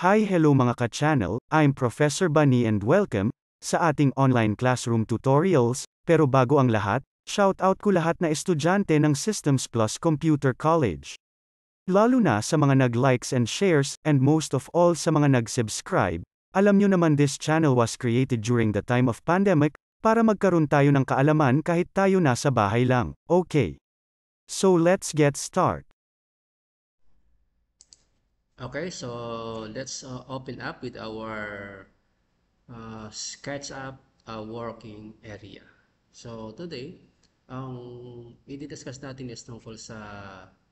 Hi, hello mga ka-channel, I'm Professor Bunny and welcome sa ating online classroom tutorials. Pero bago ang lahat, shout out ko lahat na estudyante ng Systems Plus Computer College. Lalo na sa mga nag-likes and shares, and most of all sa mga nag-subscribe. Alam nyo naman this channel was created during the time of pandemic, para magkaroon tayo ng kaalaman kahit tayo nasa bahay lang. Okay. So let's get start. Okay, so let's open up with our SketchUp working area. So today, ang i-discuss natin is tungkol sa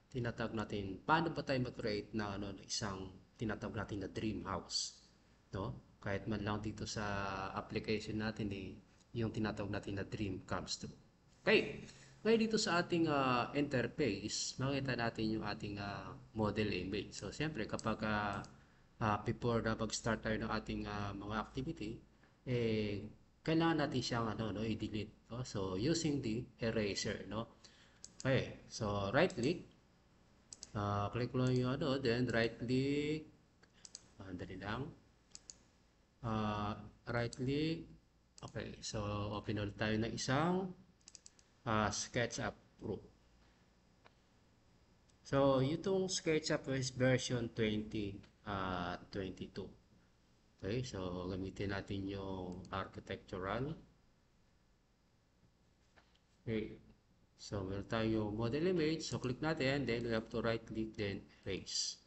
tinatawag natin, paano ba tayo mag-create na isang tinatawag natin na dream house. No? Kahit man lang dito sa application natin yung tinatawag natin na dream comes true. Okay. Ngayon dito sa ating interface, makita natin yung ating model image. So, siyempre, kapag before na mag-start tayo ng ating mga activity, kailangan natin siyang i-delete. No? So, using the eraser. No? Okay. So, right-click. Click lang yung then right-click. Dali lang. Right-click. Okay. So, open ulit tayo ng isang SketchUp Pro. So, itong SketchUp is version 2022. Okay, so gamitin natin yung architectural. Okay, so meron tayo model image. So, click natin, then we have to right click, then erase.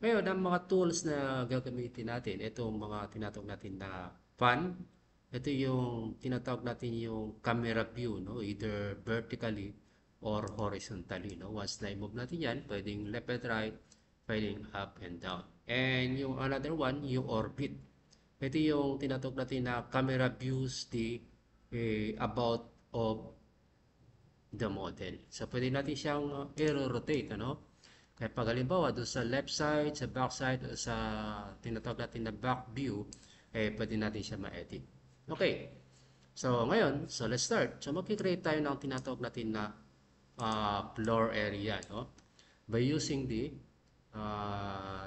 Ngayon, ang mga tools na gagamitin natin, itong mga tinatawag natin na fan. Ito yung tinatawag natin yung camera view, no? Either vertically or horizontally. No? Once na-move natin yan, pwedeng left and right, pwedeng up and down. And yung another one, yung orbit. Ito yung tinatawag natin na camera views about of the model. So, pwede natin siyang i-rotate, ano? Kaya pag halimbawa, doon sa left side, sa back side, o sa tinatawag natin na back view, pwede natin siya ma-edit. Okay. So, ngayon, so let's start. So, mag-create tayo ng tinatawag natin na floor area, no? By using the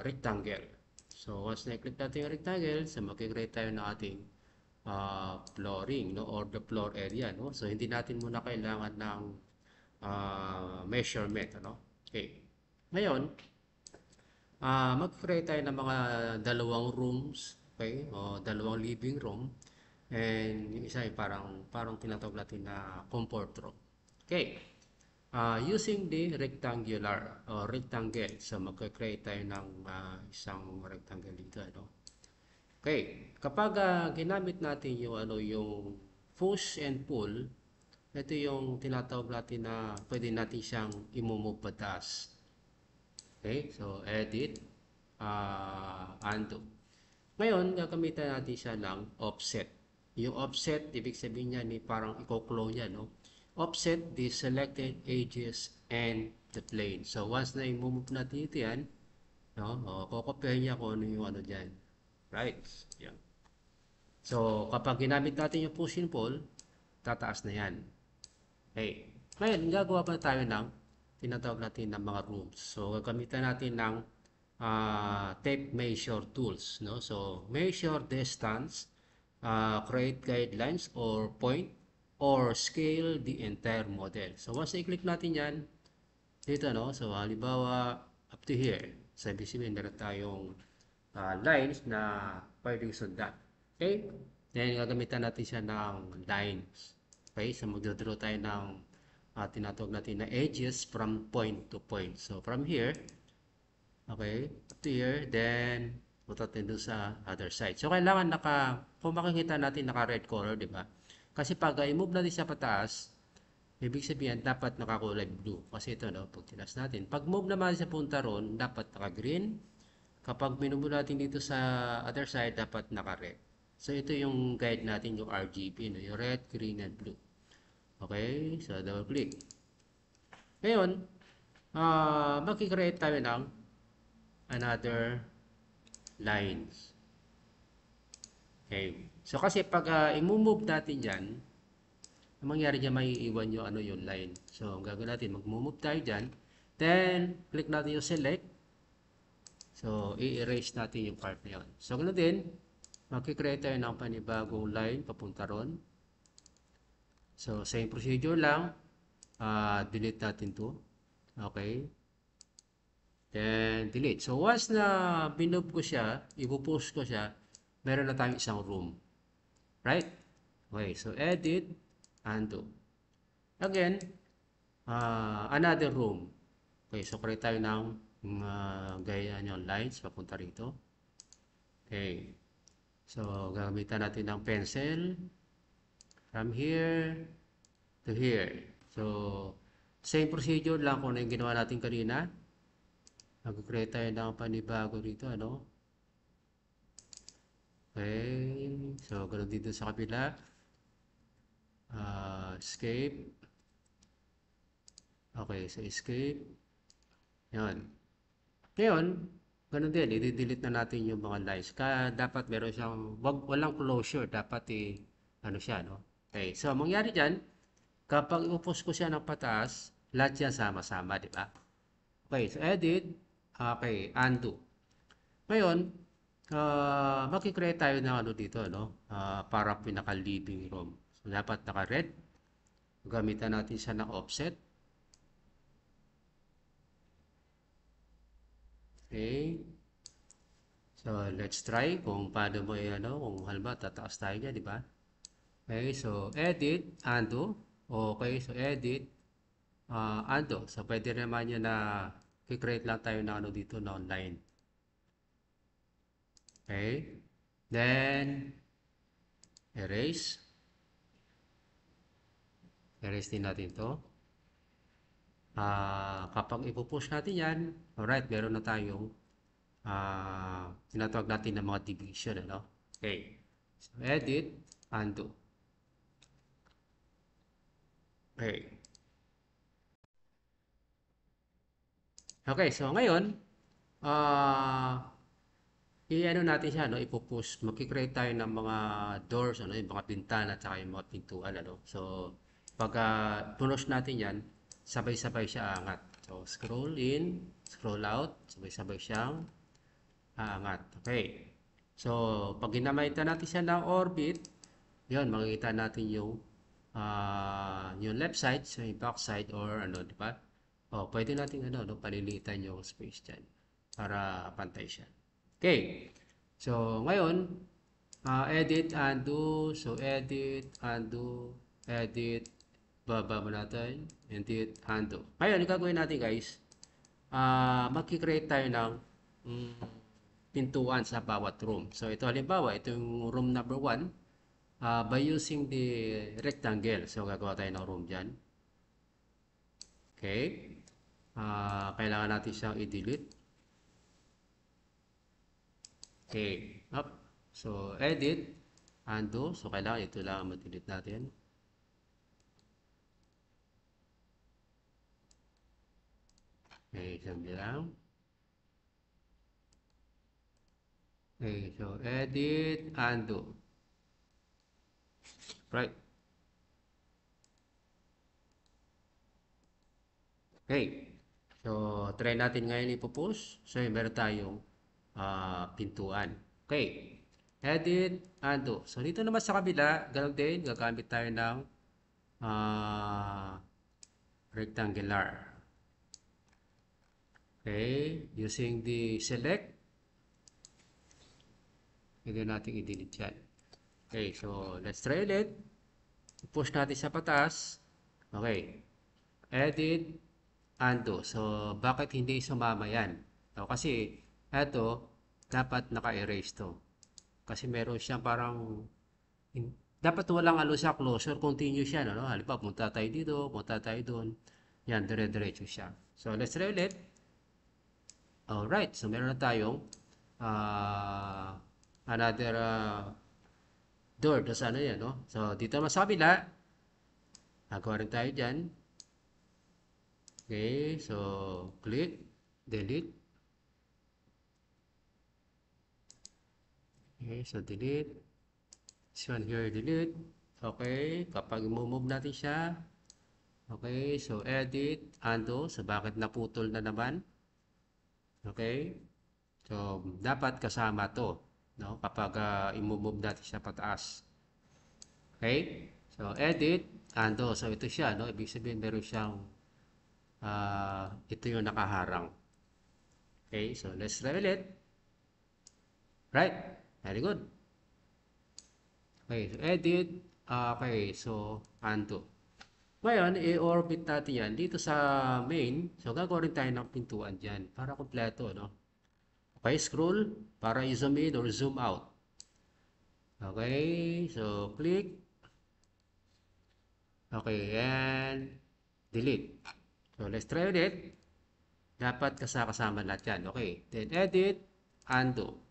rectangle. So, once na-click natin yung rectangle, so mag-create tayo ng ating flooring, no? Or the floor area, no? So, hindi natin muna kailangan ng measurement, ano? Okay. Ngayon, mag-create tayo ng mga dalawang rooms, okay? O dalawang living room. And yung isa ay parang tinatawag natin na comfort room. Okay. Using the rectangular or rectangle. So, mag-create tayo ng isang rectangle dito, ano? Okay. Kapag ginamit natin yung push and pull, ito yung tinatawag natin na pwede natin siyang i-move pataas. Okay, so edit, undo. Ngayon, gagamitan natin siya ng offset. Yung offset, ibig sabihin niya ni parang i-clone niya, no? Offset the selected edges and the plane. So, once na i-move natin ito yan, no? Kokopyahin niya kung ano yung dyan. Right? Yan. So, kapag ginamit natin yung push and pull, tataas na yan. Okay. Ngayon, gagawa pa tayo ng tinatawag natin ng mga rooms. So, gagamitan natin ng tape measure tools. No? So, measure distance, create guidelines or point, or scale the entire model. So, once i-click natin yan, dito, no? So, halimbawa, up to here. So, ibig sabihin, meron tayong lines na pwedeng sundan. Okay? Then, gagamitan natin siya ng lines. Okay? So, magdodraw tayo ng tinatawag natin na edges from point to point. So, from here, okay, up to here, then, punta tayo doon sa other side. So, kailangan kung makikita natin naka-red color, di ba? Kasi pag i-move natin siya pataas, ibig sabihin, dapat nakakulay blue. Kasi ito, no, pag tinas natin. Pag move naman sa punta ron, dapat naka-green. Kapag minumove natin dito sa other side, dapat naka-red. So, ito yung guide natin, yung RGB, no? Yung red, green, and blue. Okay? So, double click. Ngayon, mag-create tayo ng another lines. Okay? So, kasi pag i-move natin yan, ang mangyari dyan, may iiwan yung line. So, ang gagawin natin, mag-move tayo dyan. Then, click natin yung select. So, i-erase natin yung part na yun. So, ganoon din, makikreate tayo ng panibagong line papunta ron. So, same procedure lang. Delete natin to. Okay. Then, delete. So, once na binob ko siya, ipopost ko siya, meron na tayong isang room. Right? Okay. So, edit, undo. Again, another room. Okay. So, create tayo ng gaya nyo lines papunta rito. Okay. So, gagamitan natin ng pencil from here to here. So, same procedure lang kung ano yung ginawa natin kanina. Mag-create tayo ng panibago rito, ano? Okay. So, ganoon dito sa kabila. Escape. Okay. So, escape. Yan. Ngayon, ganun din, i-delete na natin yung mga lines. Dapat meron siyang, walang closure. Dapat ano siya, no? Okay. So, mangyari dyan, kapag i-post ko siya ng pataas, lahat yan sama-sama, di ba? Okay. So, edit. Okay. Undo. Ngayon, makikreate tayo ng ano dito, no? Para pinaka-living room. So, dapat naka-red. Gamitan natin siya ng offset. Okay. So, let's try kung paano mo ano, kung halimbawa tataas tayo niya, di ba? Okay, so edit, undo. Okay, so edit, undo. So, pwede naman yun na i-create lang tayo ng ano dito na online. Okay. Then, erase. Erase din natin to. Kapag ipupush natin yan, alright, meron na tayong tinatawag natin ng mga division, ano? Okay. So, edit, undo. Okay. Okay, so ngayon, i-ano natin siya, no? Ipupush. Magkikreate tayo ng mga doors, ano? Yung mga bintana at saka yung mga pintuan, ano? So, pag punush natin yan, sabay-sabay siya angat. So, scroll in, scroll out, sabay-sabay siyang aangat. Okay. So, pag ginamitan natin siya ng orbit, yun, makikita natin yung left side, so yung back side, or ano, di ba? Pwede natin ano, no, palilitan yung space dyan para pantay siya. Okay. So, ngayon, edit, undo. So, edit, undo, edit, baba mo natin, edit, undo. Ngayon, yung gagawin natin guys, magkikreate tayo ng pintuan sa bawat room. So, ito halimbawa, ito yung room number 1. By using the rectangle. So, gagawa tayo ng room dyan. Okay. Kailangan natin siyang i-delete. Okay. Up. So, edit. Undo. So, kailangan ito lang ma-delete natin. Okay. Sabi lang. Okay. So, edit. Undo. Right. Okay. So, try natin ngayon ipopost. So, meron tayong pintuan. Okay. Edit, undo. So, dito naman sa kabila, ganun din, gagamit tayo ng rectangular. Okay. Using the select, pwede natin i-delete yan. Okay. So, let's try ulit. Push natin sa patas. Okay. Edit, undo. So, bakit hindi sumama yan? So, kasi, eto, dapat naka-erase to. Kasi meron siyang parang, dapat walang ano siya, closure, continuous siya, no? Halimbawa, punta tayo dito, punta tayo doon. Yan, dire-diretso siya. So, let's try ulit. Alright, so meron na tayong another door. Tapos ano yan, no? So, dito naman sa kabila, nagawa rin tayo dyan. Okay, so, click, delete. Okay, so delete. This one here, delete. Okay, kapag move natin siya. Okay, so edit, undo. So, bakit naputol na naman? Okay. So, dapat kasama to, no? Kapag i-move natin siya pataas. Okay? So, edit, ando. So, ito siya, no? Ibig sabihin, meron siyang, ito yung nakaharang. Okay? So, let's try ulit. Right? Very good. Okay, so edit. Okay, so undo. Ngayon, i-orbit natin yan dito sa main. So, gagawa rin tayo ng pintuan dyan para kompleto, no? Okay, scroll para i-zoom in or zoom out. Okay, so click. Okay, and delete. So, let's try ulit. Dapat kasama lahat yan. Okay, then edit, undo.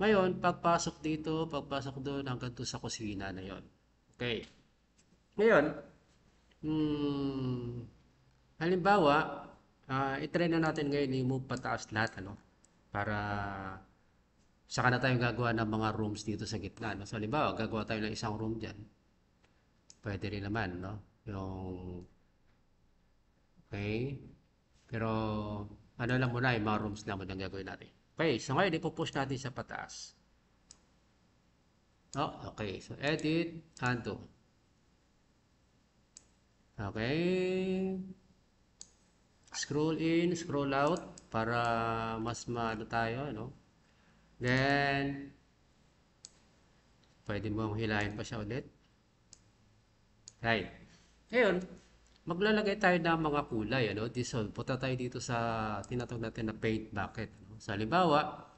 Ngayon, pagpasok dito, pagpasok doon, hanggang doon sa kusina na yon. Okay. Ngayon, halimbawa, i-try na natin ngayon i-move pataas lahat, ano? Para saka na tayong gagawa ng mga rooms dito sa gitna, no? So, halimbawa, gagawa tayo ng isang room dyan. Pwede rin naman, no? Yung, okay. Pero, ano lang muna, yung mga rooms lang muna ang gagawin natin. Okay, so ngayon, ipupush natin sa pataas. Oh, okay. So, edit, undo. Okay. Scroll in, scroll out para mas maano tayo, no? Then, pwede mong hilahin pa siya ulit. Right. Ngayon, maglalagay tayo ng mga kulay, ano? Dissolve. Punta tayo dito sa tinatawag natin na paint bucket. No? Sa halimbawa,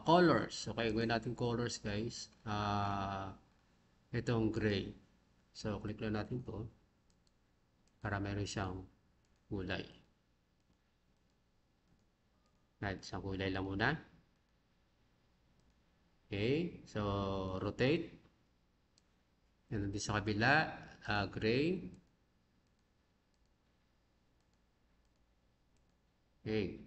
colors. Okay, gawin natin colors, guys. Itong gray. So, click lang natin to para meron siyang kulay. Right, isang kulay lang muna. Okay, so rotate. Yan din sa kabila, gray. Okay.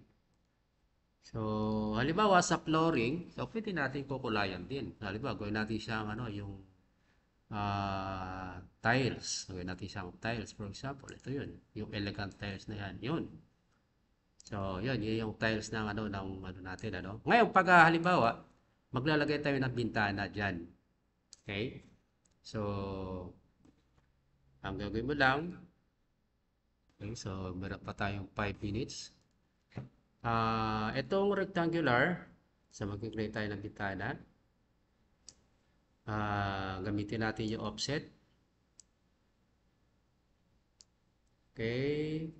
So, halimbawa sa flooring, so pwede natin kukulayan din. Halimbawa, gawin natin siyang ano, yung tiles. Gawin natin siyang tiles, for example. Ito yun, yung elegant tiles na yan. Yun. So, yun yung tiles ng ano, natin, ano. Ngayon, pag halimbawa, maglalagay tayo ng bintana dyan. Okay? So, ang gagawin mo lang, okay, so meron pa tayong 5 minutes. Itong rectangular, so mag-create tayo ng bintana. Gamitin natin yung offset. Okay.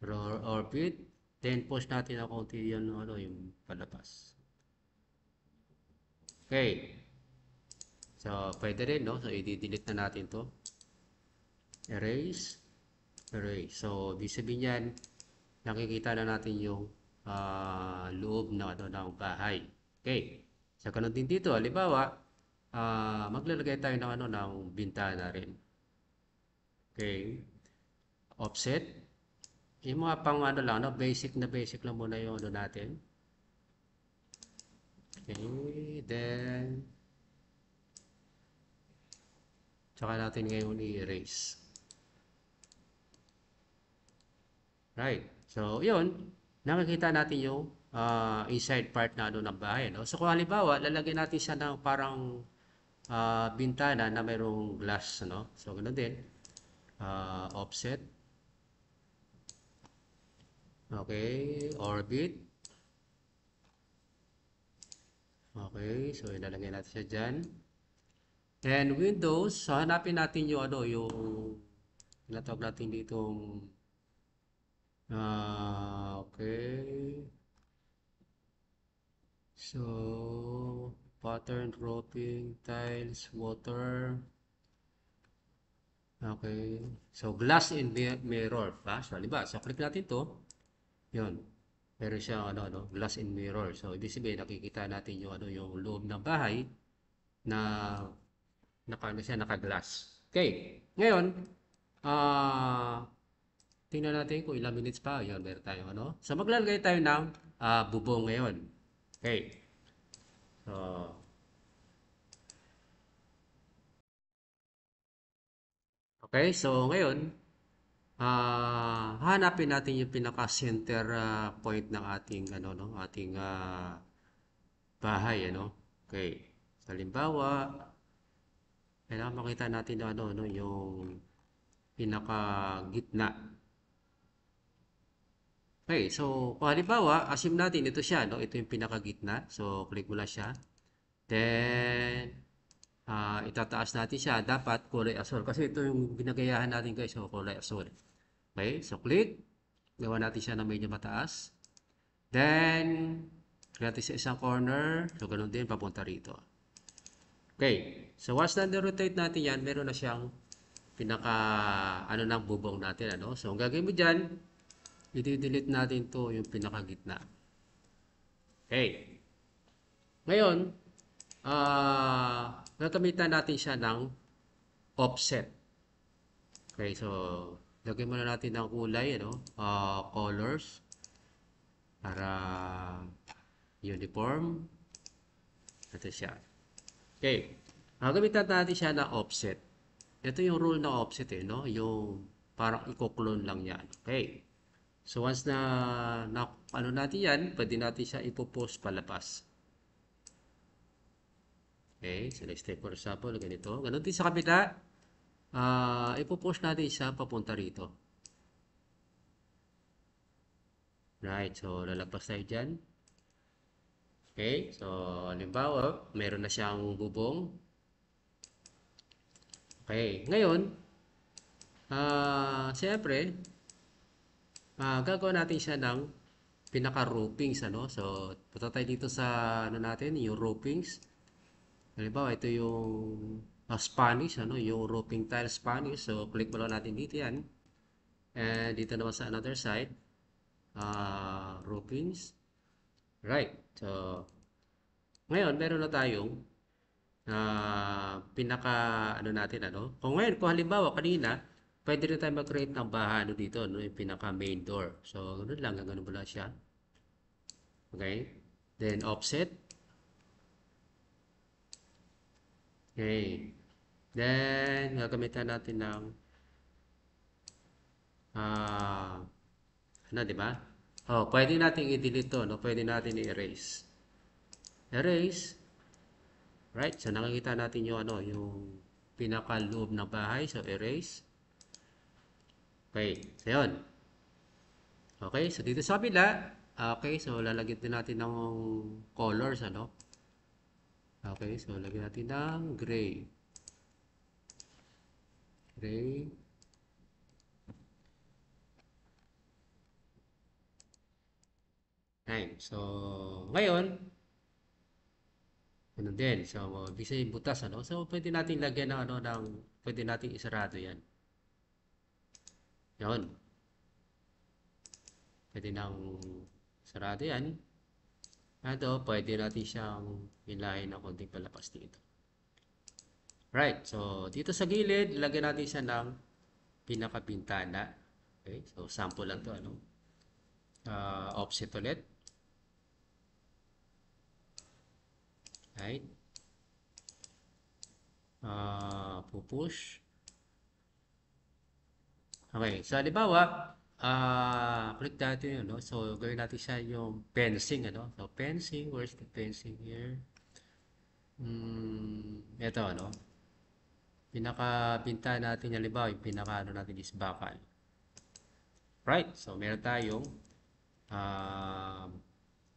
Roll orbit. Then push natin ang konti yun, ano, yung palabas. Okay. So, pwede rin, no? So, i-delete na natin to. Erase. Erase. So, ibig sabihin yan, nakikita na natin yung loob ng, ano, ng bahay. Okay. So, ganun din dito. Halimbawa, maglalagay tayo ng, ano, ng bintana rin. Okay. Offset. Yung mga pang ano lang, no? Basic lang muna yung ano natin. Okay. Then, tsaka natin ngayon i-erase. Right. So, yun. Nakikita natin yung inside part na ano ng bahay. No? So, kung halimbawa, lalagyan natin siya ng parang bintana na mayroong glass. No? So, ganoon din. Offset. Okay. Orbit. Okay. So, ilalagay natin siya dyan. And Windows. So, hanapin natin yung ano, yung tinatawag natin ditong okay. So, pattern, grouping, tiles, water. Okay. So, glass and mirror. So, halimbawa, so click natin to. Yun. Meron siya, ano, glass and mirror. So, ibig sabihin, nakikita natin yung, ano, yung loob ng bahay na naka-glass. Okay. Ngayon, tingnan natin kung ilang minutes pa. Yun, meron tayong, ano. So, maglalagay tayo ng bubong ngayon. Okay. So, okay, so ngayon, hanapin natin yung pinaka-center point ng ating ano no, ating bahay ano. Okay. Halimbawa, kailangan makita natin na ano no, yung pinaka-gitna. Okay, so kung halimbawa, assume natin ito siya no, ito yung pinaka-gitna. So click mo lang siya. Then itataas natin siya. Dapat kulay asul kasi ito yung ginagayahan natin guys, so kulay asul. Okay, so click. Gawa natin siya na medyo mataas. Then, click natin sa isang corner. So, ganun din, papunta rito. Okay. So, once na-rotate natin yan, meron na siyang pinaka, ano ng bubong natin, ano? So, ang gagawin mo dyan, i-delete natin to yung pinaka-gitna. Okay. Ngayon, gagamitan natin siya ng offset. Okay, so, lagyan muna natin ng kulay, ano? Colors. Para uniform. Ito siya. Okay. Gagamitan natin siya na offset. Ito yung rule ng offset no? Yung parang i-clone lang yan. Okay. So once na ano natin yan, pwede natin siya ipopost palabas. Okay. So let's take for example, ganito. Ganun din sa kabila. Ipopost natin siya papunta rito. Right. So lalagpas tayo dyan. Okay, so halimbawa, meron na siyang bubong. Okay, ngayon, siyempre, gagawin natin siya ng pinaka-roofings, ano? So, punta tayo dito sa, ano natin, yung roofings. Halimbawa, ito yung Spanish, ano? Yung roofing tile Spanish. So, click mo lang natin dito yan. And dito naman sa another side, roofings. Right, so, ngayon, meron na tayong pinaka ano natin ano. Kung ngayon, kung halimbawa kanina, pwede rin tayo mag-create ng baha ano dito, no, yung pinaka main door. So, ganoon lang, ganoon mo lang siya. Okay? Then offset. Okay. Then gagamitan natin ng ano, di ba? Oh, pwede natin i-delete to, no? Pwede natin i-erase. Erase. Right? So nakikita natin yung ano, yung pinaka-loob ng bahay. So erase. Okay. So yun. Okay, so dito sa kabila, okay, so lalagyan din natin ng colors, ano? Okay, so lagyan natin ng gray. Gray. Ayan, so ngayon, ano din, so bisa yung butas, ano? So pwede natin lagyan ng ano, pwede natin isarado yan. Yun. Pwede nang sarado yan. Ito, pwede natin siyang hilahin ng konting palapas dito. Right, so dito sa gilid, lagyan natin siya ng pinakabintana. Okay, so sample lang to, ano? Offset ulit. Right? Pupush. Okay, so halimbawa, click natin yun, no? So, gawin natin siya yung fencing, ano? So, fencing, where's the fencing here? Ito, ano? Pinaka-binta natin, halimbawa, yung pinaka-ano natin is bakal. Right, so meron tayong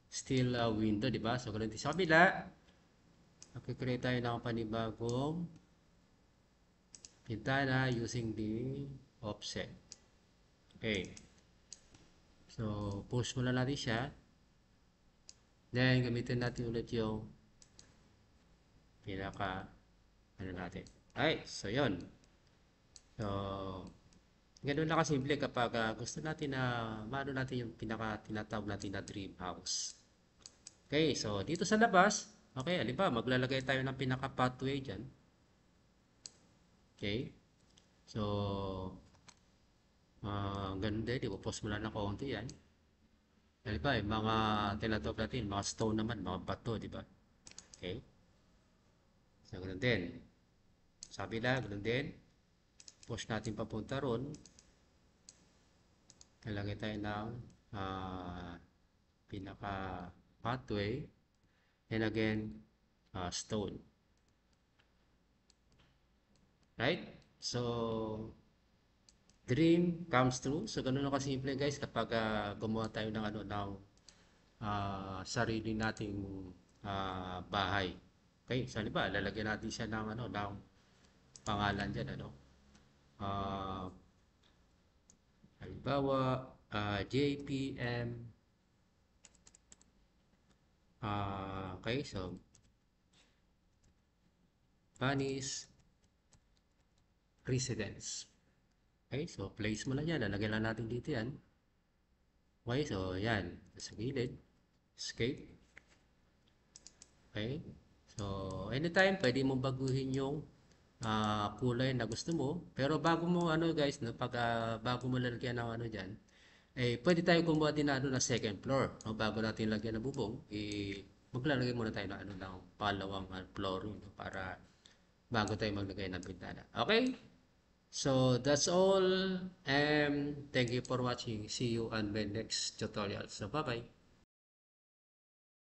steel window, di ba? So, ganun din sa kabila. Mag-create tayo ng panibagong bintana using the offset. Okay. So, push muna natin siya. Then, gamitin natin ulit yung pinaka, ano natin. Alright, so yun. So, ganun lang kasimple kapag gusto natin na maano natin yung pinaka tinatawag natin na dream house. Okay, so dito sa labas, okay, halimbawa maglalagay tayo ng pinaka pathway dyan. Okay, so ganun din, ipopost mo lang ng kaunti yan. Halimbawa, yung mga tinatawag natin, mga stone naman, mga bato, di ba? Okay, so ganun din. Sabi lang, ganun din. Push natin papunta ron. lalagay tayo ng pinaka pathway, and again stone, right? So dream comes true. So ganun na kasimple guys kapag gumawa tayo ng sarili nating bahay. Okay, so ba lalagyan natin siya ng ng pangalan diyan uh, halimbawa JPM, okay, so Bunny's Residence. Okay, so place mo lang yan, lalagyan lang natin dito yan. Okay, so yan, sa gilid, escape. Okay, so anytime pwede mo baguhin yung kulay na gusto mo. Pero bago mo guys, bago mo lalagyan ng dyan, pwede tayo gumawa din na second floor. No? Bago natin lagyan ng bubong, maglalagay muna tayo ng pangalawang floor para bago tayo maglagay ng bintana. Okay? So that's all, and thank you for watching. See you on my next tutorial. So bye bye.